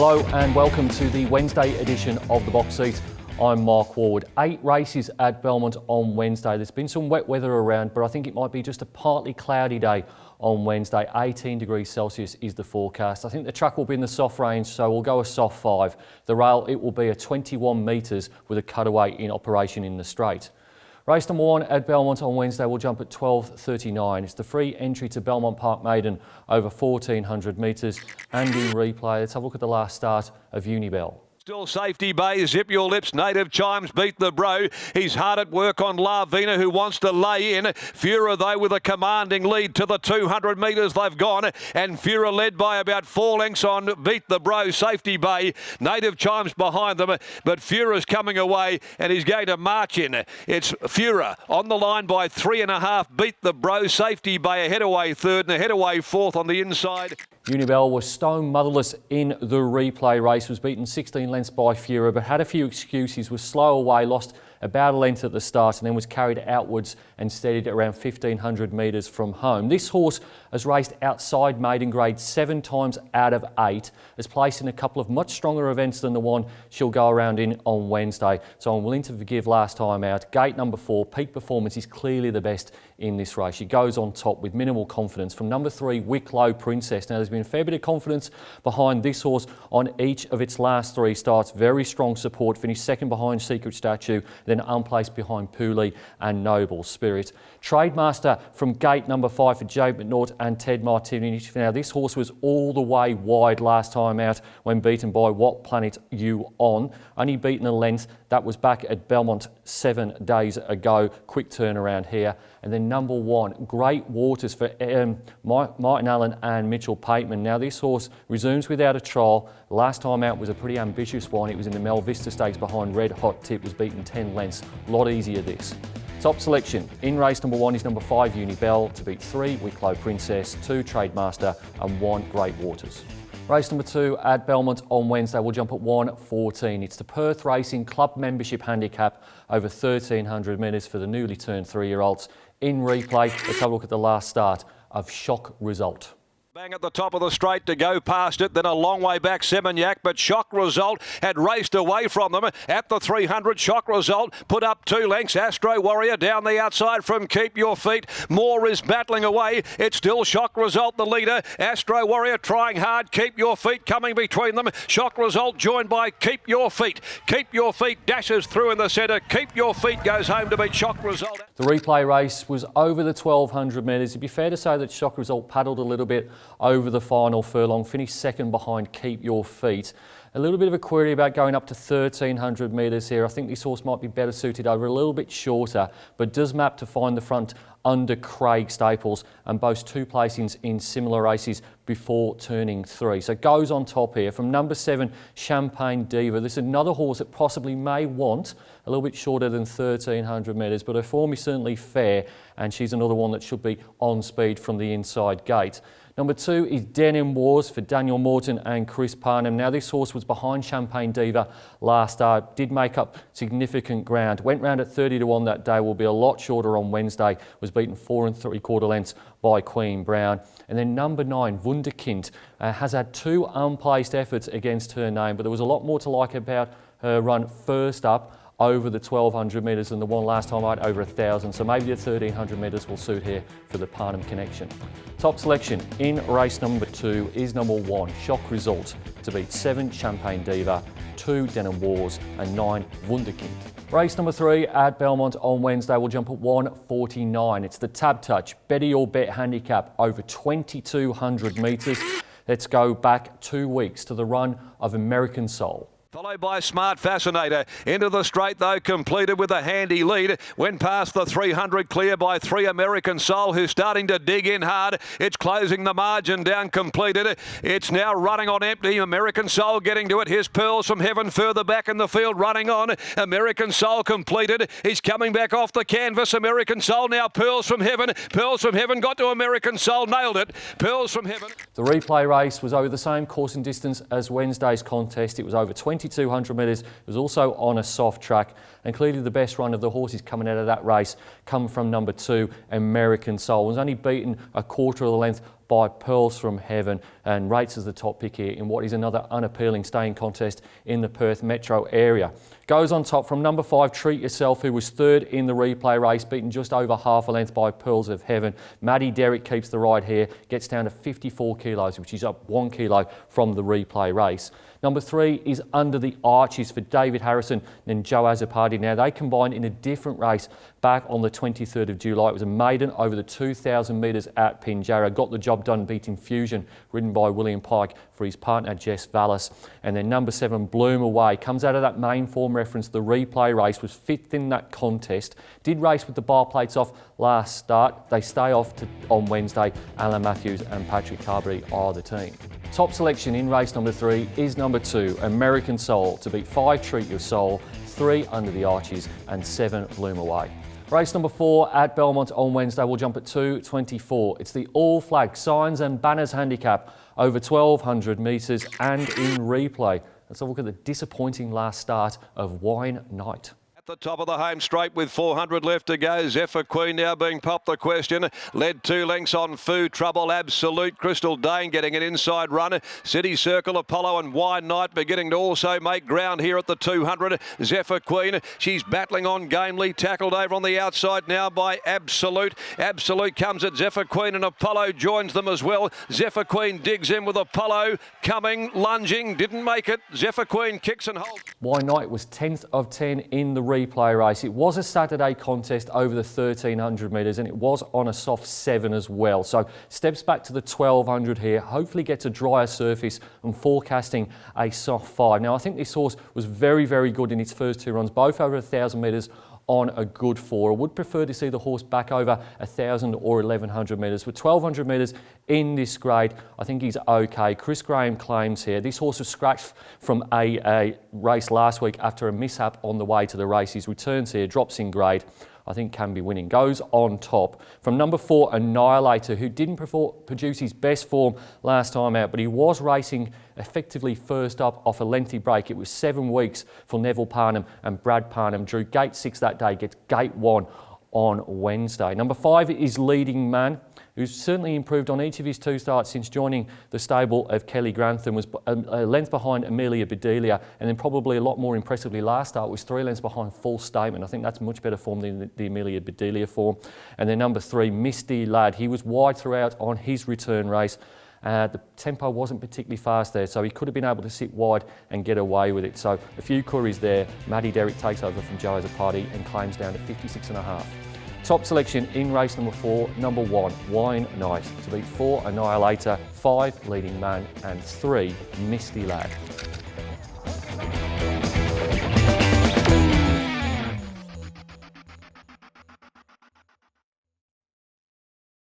Hello and welcome to the Wednesday edition of The Box Seat. I'm Mark Ward. 8 races at Belmont on Wednesday. There's been some wet weather around, but I think it might be just a partly cloudy day on Wednesday. 18 degrees Celsius is the forecast. I think the track will be in the soft range, so we'll go a soft 5. The rail, it will be a 21 metres with a cutaway in operation in the straight. Race number 1 at Belmont on Wednesday will jump at 12:39. It's the free entry to Belmont Park Maiden over 1,400 metres. And in replay, let's have a look at the last start of UNIBELLE. Still Safety Bay, Zip Your Lips, Native Chimes beat the Bro. He's hard at work on Lavina, who wants to lay in. Fura, though, with a commanding lead to the 200 metres they've gone. And Fura led by about 4 lengths on Beat the Bro, Safety Bay. Native Chimes behind them, but Fura's coming away and he's going to march in. It's Fura on the line by 3.5. Beat the Bro, Safety Bay ahead away third and ahead away fourth on the inside. UNIBELLE was stone motherless in the replay race, was beaten 16 lengths by Fura, but had a few excuses, was slow away, lost about a length at the start and then was carried outwards and steadied at around 1,500 metres from home. This horse has raced outside maiden grade 7 times out of 8, has placed in a couple of much stronger events than the one she'll go around in on Wednesday, so I'm willing to forgive last time out. Gate number 4, Peak Performance, is clearly the best in this race. She goes on top with minimal confidence from number 3, Wicklow Princess. Now there's been a fair bit of confidence behind this horse on each of its last 3 starts. Very strong support, finished second behind Secret Statue, then unplaced behind Pooley and Noble Spirit. Trademaster from gate number 5 for Jade McNaught and Ted Martini. Now this horse was all the way wide last time out when beaten by What Planet You On. Only beaten a length. That was back at Belmont 7 days ago. Quick turnaround here. And then number 1, Great Waters for Martin Allen and Mitchell Pateman. Now this horse resumes without a trial. Last time out was a pretty ambitious one. It was in the Mel Vista Stakes behind Red Hot Tip, was beaten 10 lengths. A lot easier this. Top selection in race number 1 is number 5 UNIBELLE to beat 3 Wicklow Princess, 2 Trademaster and 1 Great Waters. Race number 2 at Belmont on Wednesday will jump at 1:14. It's the Perth Racing Club membership handicap over 1,300 metres for the newly turned 3-year-olds. In replay, let's have a look at the last start of Shock Result. Bang at the top of the straight to go past it, then a long way back Seminyak, but Shock Result had raced away from them at the 300. Shock Result put up 2 lengths. Astro Warrior down the outside from Keep Your Feet. Moore is battling away. It's still Shock Result the leader. Astro Warrior trying hard. Keep Your Feet coming between them. Shock Result joined by Keep Your Feet. Keep Your Feet dashes through in the centre. Keep Your Feet goes home to beat Shock Result. The replay race was over the 1,200 metres. It'd be fair to say that Shock Result paddled a little bit over the final furlong, finished second behind Keep Your Feet. A little bit of a query about going up to 1,300 metres here. I think this horse might be better suited over a little bit shorter, but does map to find the front under Craig Staples and boasts 2 placings in similar races before turning 3. So goes on top here from number 7, Champagne Diva. This is another horse that possibly may want a little bit shorter than 1,300 metres, but her form is certainly fair, and she's another one that should be on speed from the inside gate. Number 2 is DENIM Wars for Daniel Morton and Chris Parnham. Now this horse was behind Champagne Diva last start, did make up significant ground. Went round at 30 to 1 that day, will be a lot shorter on Wednesday. Was beaten 4 3/4 lengths by Queen Brown. And then number 9, Wunderkind, has had 2 unplaced efforts against her name, but there was a lot more to like about her run first up over the 1,200 metres than the one last time out over 1,000. So maybe the 1,300 metres will suit here for the Parnham connection. Top selection in race number 2 is number 1, Shock Result to beat 7 Champagne Diva, 2 DENIM Wars and 9 Wunderkind. Race number 3 at Belmont on Wednesday will jump at 1:49. It's the Tab Touch Betty or Bet handicap over 2,200 metres. Let's go back 2 weeks to the run of American Soul. Followed by Smart Fascinator. Into the straight, though, completed with a handy lead. Went past the 300, clear by 3 American Soul, who's starting to dig in hard. It's closing the margin down, completed. It's now running on empty. American Soul getting to it. Here's Pearls from Heaven further back in the field, running on. American Soul completed. He's coming back off the canvas. American Soul now Pearls from Heaven. Pearls from Heaven got to American Soul, nailed it. Pearls from Heaven. The replay race was over the same course and distance as Wednesday's contest. It was over 22 200 metres. It was also on a soft track, and clearly the best run of the horses coming out of that race come from number 2, American Soul. It was only beaten a quarter of the length by Pearls from Heaven, and rates as the top pick here in what is another unappealing staying contest in the Perth metro area. Goes on top from number 5, Treat Yourself, who was third in the replay race, beaten just over half a length by Pearls of Heaven. Maddie Derrick keeps the ride here, gets down to 54 kilos, which is up 1 kilo from the replay race. Number 3 is Under the Arches for David Harrison and Joe Azzopardi. Now, they combined in a different race back on the 23rd of July. It was a maiden over the 2,000 metres at Pinjarra. Got the job done, beating Fusion, ridden by William Pike for his partner Jess Vallis. And then number 7, Bloom Away, comes out of that main form reference. The replay race was 5th in that contest. Did race with the bar plates off last start. They stay off on Wednesday. Alan Matthews and Patrick Carberry are the team. Top selection in race number 3 is number 2, American Soul, to beat 5, Treat Your Soul, 3, Under the Arches, and 7, Bloom Away. Race number 4 at Belmont on Wednesday will jump at 2:24. It's the All Flag Signs and Banners Handicap over 1,200 metres and in replay. Let's have a look at the disappointing last start of Wine Night. At the top of the home straight with 400 left to go. Zephyr Queen now being popped the question. Led 2 lengths on Food Trouble, Absolute, Crystal Dane getting an inside run. City Circle, Apollo and Wine Night beginning to also make ground here at the 200. Zephyr Queen, she's battling on gamely, tackled over on the outside now by Absolute. Absolute comes at Zephyr Queen and Apollo joins them as well. Zephyr Queen digs in with Apollo, coming, lunging, didn't make it. Zephyr Queen kicks and holds. Wine Night was 10th of 10 in the replay race. It was a Saturday contest over the 1,300 metres, and it was on a soft 7 as well. So steps back to the 1,200 here, hopefully gets a drier surface and forecasting a soft 5. Now, I think this horse was very, very good in its first 2 runs, both over 1,000 metres on a good 4. I would prefer to see the horse back over 1,000 or 1,100 metres. With 1,200 metres in this grade, I think he's okay. Chris Graham claims here this horse was scratched from a race last week after a mishap on the way to the race. His returns here, drops in grade, I think can be winning. Goes on top from number 4, Annihilator, who didn't produce his best form last time out, but he was racing effectively first up off a lengthy break. It was 7 weeks for Neville Parnham, and Brad Parnham drew gate 6 that day, gets gate 1 on Wednesday. Number 5 is Leading Man, who's certainly improved on each of his 2 starts since joining the stable of Kelly Grantham. Was a length behind Amelia Bedelia, and then probably a lot more impressively last start was 3 lengths behind Full Statement. I think that's much better form than the Amelia Bedelia form. And then number 3, Misty Lad. He was wide throughout on his return race. The tempo wasn't particularly fast there, so he could have been able to sit wide and get away with it. So a few queries there. Maddie Derrick takes over from Joe Azzopardi and claims down to 56.5. Top selection in race number 4, number 1, Wine Night, to beat 4, Annihilator, 5, Leading Man, and 3, Misty Lad.